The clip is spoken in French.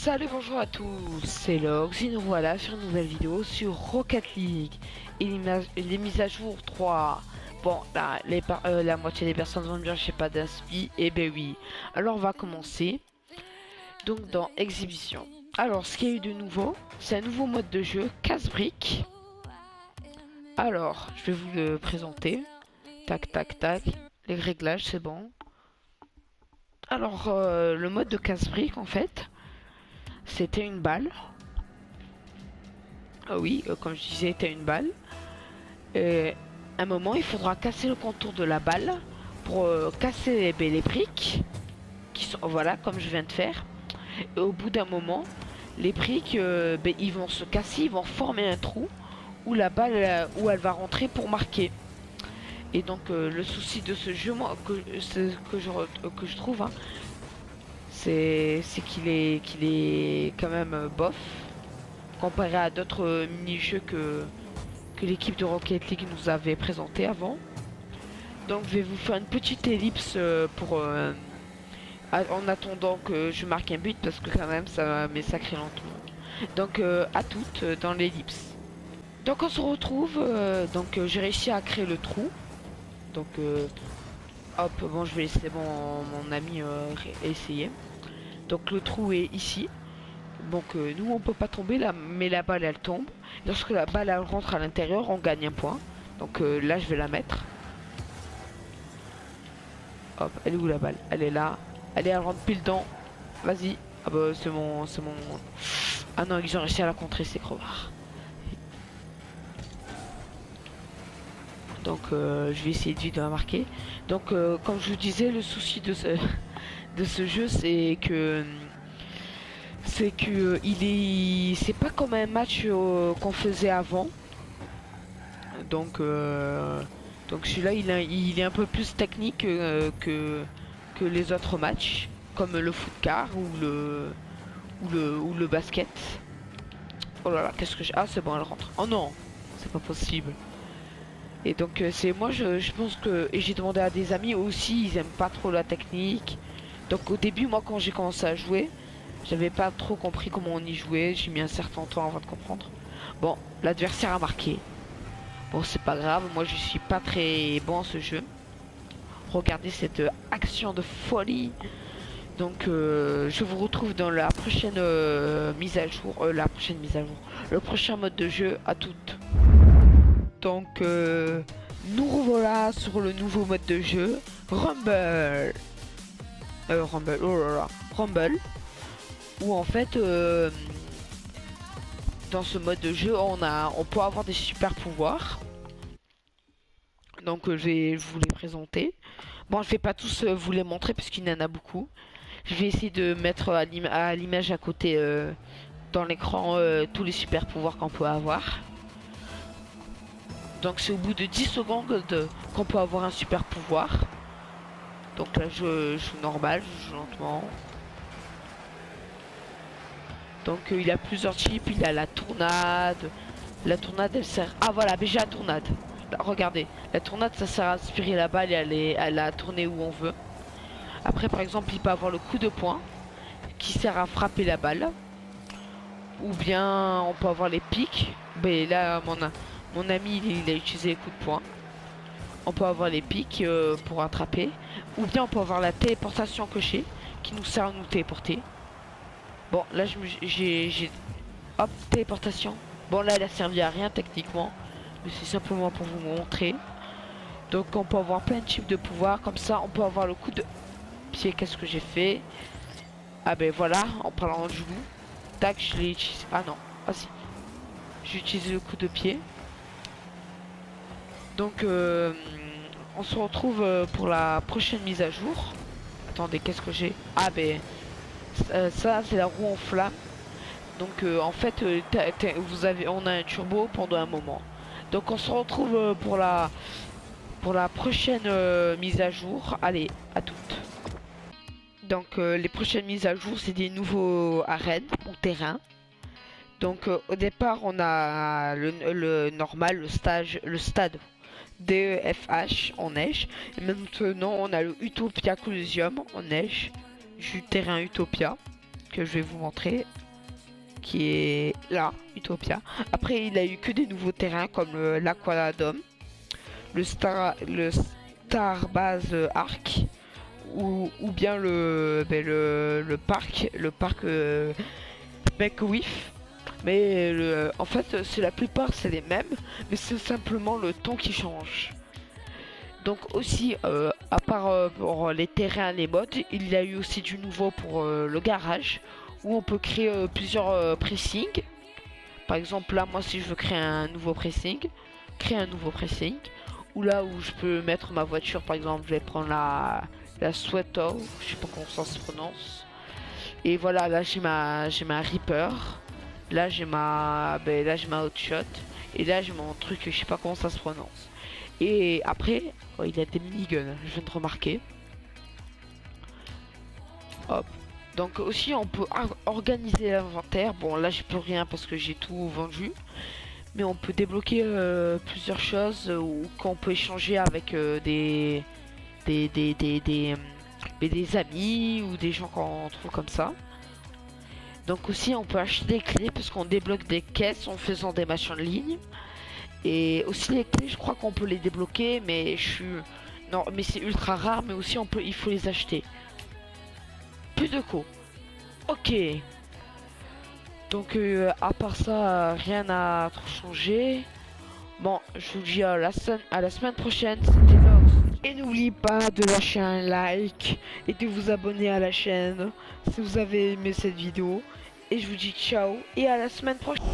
Salut, bonjour à tous, c'est Lox et nous voilà sur une nouvelle vidéo sur Rocket League et les mises à jour 3. Bon, là, la moitié des personnes vont me dire j'ai pas d'inspi, et ben oui. Alors on va commencer, donc dans Exhibition. Alors ce qu'il y a eu de nouveau, c'est un nouveau mode de jeu, casse-briques. Alors, je vais vous le présenter. Tac, tac, tac, les réglages c'est bon. Alors, le mode de casse-briques en fait, c'était une balle. Ah oui, comme je disais, t'as une balle. Et à un moment, il faudra casser le contour de la balle pour casser les briques qui sont, voilà, comme je viens de faire. Et au bout d'un moment, les briques, ils vont se casser, ils vont former un trou où la balle, où elle va rentrer pour marquer. Et donc, le souci de ce jeu, moi, que je trouve, hein, c'est qu'il est quand même bof comparé à d'autres mini-jeux que l'équipe de Rocket League nous avait présenté avant. Donc je vais vous faire une petite ellipse en attendant que je marque un but parce que quand même ça met sacré lentement. Donc à toutes dans l'ellipse. Donc on se retrouve, j'ai réussi à créer le trou. Donc hop, bon je vais laisser mon ami essayer. Donc le trou est ici. Donc nous on peut pas tomber là, mais la balle elle tombe. Lorsque la balle elle rentre à l'intérieur, on gagne un point. Donc là je vais la mettre. Hop, elle est où la balle? Elle est là. Allez, elle rentre pile dedans. Vas-y. Ah bah c'est mon... Ah non, ils ont réussi à la contrer ces crevards. Donc je vais essayer de vite de la marquer. Donc comme je vous disais, le souci de ce jeu c'est pas comme un match qu'on faisait avant. Donc celui-là il est un peu plus technique que les autres matchs, comme le foot car ou le basket. Oh là là, qu'est-ce que j'ai... Ah c'est bon, elle rentre. Oh non, c'est pas possible. Et donc c'est moi je pense que... Et j'ai demandé à des amis aussi, ils aiment pas trop la technique. Donc au début, moi quand j'ai commencé à jouer, j'avais pas trop compris comment on y jouait. J'ai mis un certain temps avant de comprendre. Bon, l'adversaire a marqué. Bon, c'est pas grave, moi je suis pas très bon à ce jeu. Regardez cette action de folie. Donc je vous retrouve dans la prochaine mise à jour. Le prochain mode de jeu, à toutes. Donc nous revoilà sur le nouveau mode de jeu, Rumble. Rumble, oh là là, Rumble. Où en fait, dans ce mode de jeu, on peut avoir des super pouvoirs. Donc je vais vous les présenter. Bon, je vais pas tous vous les montrer parce qu'il y en a beaucoup. Je vais essayer de mettre à l'image à côté dans l'écran tous les super pouvoirs qu'on peut avoir. Donc c'est au bout de 10 secondes qu'on peut avoir un super pouvoir. Donc là je joue normal, je joue lentement. Donc il y a plusieurs types, il y a la tournade. La tournade elle sert... Ah voilà, mais j'ai la tournade. Là, regardez, la tournade ça sert à aspirer la balle et à la tourner où on veut. Après par exemple il peut avoir le coup de poing qui sert à frapper la balle. Ou bien on peut avoir les pics. Mais là mon ami il a utilisé les coups de poing. On peut avoir les pics pour attraper. Ou bien on peut avoir la téléportation cochée qui nous sert à nous téléporter. Bon là j'ai... Hop, téléportation. Bon là elle a servi à rien techniquement. Mais c'est simplement pour vous montrer. Donc on peut avoir plein de types de pouvoirs. Comme ça on peut avoir le coup de pied. Qu'est-ce que j'ai fait? Ah ben voilà, en parlant du loup. Tac, je l'ai utilisé. Ah non, ah si. J'ai utilisé le coup de pied. Donc on se retrouve pour la prochaine mise à jour. Attendez, qu'est-ce que j'ai? Ah ben ça c'est la roue en flamme. Donc en fait on a un turbo pendant un moment. Donc on se retrouve pour la prochaine mise à jour. Allez, à toutes. Donc les prochaines mises à jour c'est des nouveaux arènes ou terrains. Donc au départ on a le normal, le stade DEFH en neige. Et maintenant on a le Utopia Coliseum en neige, du terrain Utopia. que je vais vous montrer, qui est là, Utopia. Après, il a eu que des nouveaux terrains comme l'Aquadome, le Starbase Arc, ou bien le parc McWiff. Mais en fait, c'est la plupart, c'est les mêmes, mais c'est simplement le ton qui change. Donc aussi, à part pour les terrains, les modes, il y a eu aussi du nouveau pour le garage, où on peut créer plusieurs pressings. Par exemple, là, moi, si je veux créer un nouveau pressing, ou là où je peux mettre ma voiture, par exemple, je vais prendre la Sweater, je sais pas comment ça se prononce. Et voilà, là j'ai ma Reaper, là j'ai ma Hotshot, et là j'ai mon truc, je sais pas comment ça se prononce. Et après, oh, il y a des miniguns, je viens de remarquer. Hop. Donc aussi on peut organiser l'inventaire. Bon là j'ai plus rien parce que j'ai tout vendu. Mais on peut débloquer plusieurs choses ou qu'on peut échanger avec des amis ou des gens qu'on trouve comme ça. Donc aussi on peut acheter des clés parce qu'on débloque des caisses en faisant des matchs en ligne. Et aussi les clés, je crois qu'on peut les débloquer, mais non, mais c'est ultra rare, mais aussi il faut les acheter. Plus de co. Ok. Donc à part ça, rien n'a trop changé. Bon, je vous dis à la semaine prochaine, c'était Nox. Et n'oubliez pas de lâcher un like et de vous abonner à la chaîne si vous avez aimé cette vidéo. Et je vous dis ciao et à la semaine prochaine.